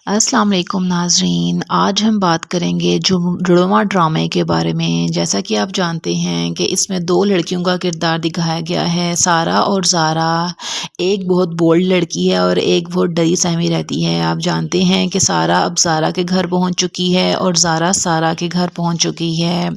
अस्सलाम वालेकुम नाज़रीन। आज हम बात करेंगे जुड़वां ड्रामे के बारे में। जैसा कि आप जानते हैं कि इसमें दो लड़कियों का किरदार दिखाया गया है, सारा और ज़ारा। एक बहुत बोल्ड लड़की है और एक बहुत डरी सहमी रहती है। आप जानते हैं कि सारा अब ज़ारा के घर पहुंच चुकी है और ज़ारा सारा के घर पहुंच चुकी है।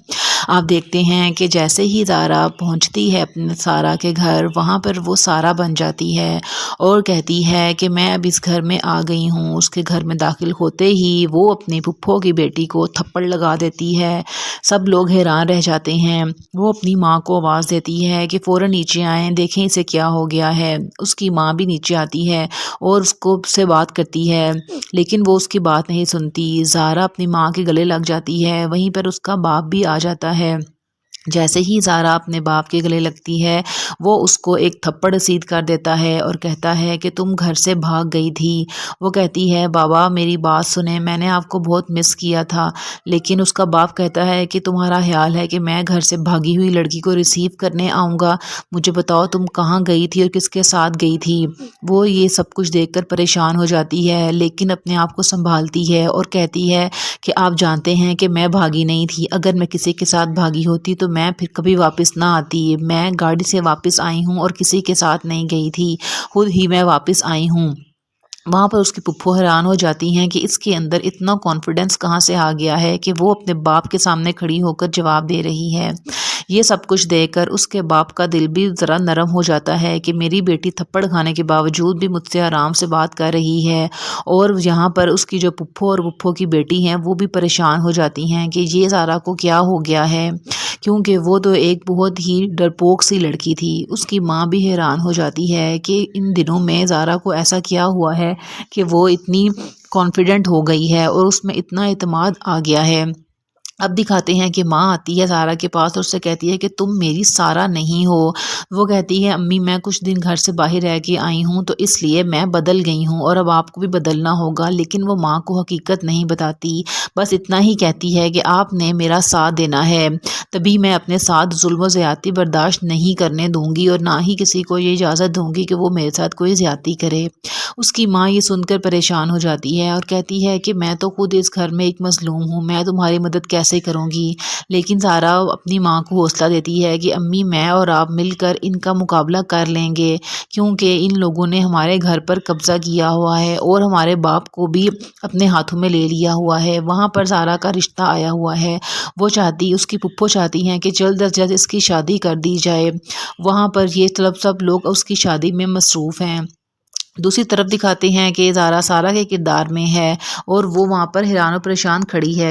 आप देखते हैं कि जैसे ही ज़ारा पहुंचती है अपने सारा के घर, वहाँ पर वो सारा बन जाती है और कहती है कि मैं अब इस घर में आ गई हूँ। उसके घर में दाखिल होते ही वो अपनी फुप्पो की बेटी को थप्पड़ लगा देती है। सब लोग हैरान रह जाते हैं। वो अपनी माँ को आवाज़ देती है कि फ़ौरन नीचे आएँ, देखें इसे क्या हो गया है। उसकी माँ भी नीचे आती है और उसको से बात करती है, लेकिन वो उसकी बात नहीं सुनती। ज़ारा अपनी माँ के गले लग जाती है। वहीं पर उसका बाप भी आ जाता है। जैसे ही ज़ारा अपने बाप के गले लगती है, वो उसको एक थप्पड़ रसीद कर देता है और कहता है कि तुम घर से भाग गई थी। वो कहती है, बाबा मेरी बात सुने, मैंने आपको बहुत मिस किया था। लेकिन उसका बाप कहता है कि तुम्हारा ख्याल है कि मैं घर से भागी हुई लड़की को रिसीव करने आऊँगा? मुझे बताओ तुम कहाँ गई थी और किसके साथ गई थी? वो ये सब कुछ देखकर परेशान हो जाती है, लेकिन अपने आप को संभालती है और कहती है कि आप जानते हैं कि मैं भागी नहीं थी। अगर मैं किसी के साथ भागी होती तो मैं फिर कभी वापस ना आती। मैं गाड़ी से वापस आई हूँ और किसी के साथ नहीं गई थी, खुद ही मैं वापस आई हूँ। वहाँ पर उसकी फुप्पो हैरान हो जाती हैं कि इसके अंदर इतना कॉन्फिडेंस कहाँ से आ गया है कि वो अपने बाप के सामने खड़ी होकर जवाब दे रही है। ये सब कुछ देखकर उसके बाप का दिल भी ज़रा नरम हो जाता है कि मेरी बेटी थप्पड़ खाने के बावजूद भी मुझसे आराम से बात कर रही है। और यहाँ पर उसकी जो फुप्पो और फुप्पो की बेटी हैं, वो भी परेशान हो जाती हैं कि ये ज़ारा को क्या हो गया है, क्योंकि वो तो एक बहुत ही डरपोक सी लड़की थी। उसकी माँ भी हैरान हो जाती है कि इन दिनों में ज़ारा को ऐसा क्या हुआ है कि वो इतनी कॉन्फिडेंट हो गई है और उसमें इतना एतमाद आ गया है। अब दिखाते हैं कि माँ आती है सारा के पास और उससे कहती है कि तुम मेरी सारा नहीं हो। वो कहती है, अम्मी मैं कुछ दिन घर से बाहर रह के आई हूँ तो इसलिए मैं बदल गई हूँ और अब आपको भी बदलना होगा। लेकिन वो माँ को हकीकत नहीं बताती, बस इतना ही कहती है कि आपने मेरा साथ देना है, तभी मैं अपने साथ जुल्म व ज़्यादती बर्दाश्त नहीं करने दूंगी और ना ही किसी को ये इजाज़त दूंगी कि वो मेरे साथ कोई ज़्यादती करे। उसकी माँ ये सुनकर परेशान हो जाती है और कहती है कि मैं तो खुद इस घर में एक मज़लूम हूँ, मैं तुम्हारी मदद कैसे करूँगी। लेकिन ज़ारा अपनी माँ को हौसला देती है कि अम्मी मैं और आप मिलकर इनका मुकाबला कर लेंगे, क्योंकि इन लोगों ने हमारे घर पर कब्ज़ा किया हुआ है और हमारे बाप को भी अपने हाथों में ले लिया हुआ है। वहाँ पर ज़ारा का रिश्ता आया हुआ है। वो चाहती उसकी फुप्पो चाहती हैं कि जल्द अज जल्द इसकी शादी कर दी जाए। वहाँ पर ये सब लोग उसकी शादी में मसरूफ़ हैं। दूसरी तरफ दिखाते हैं कि ज़ारा सारा के किरदार में है और वो वहाँ पर हैरान और परेशान खड़ी है।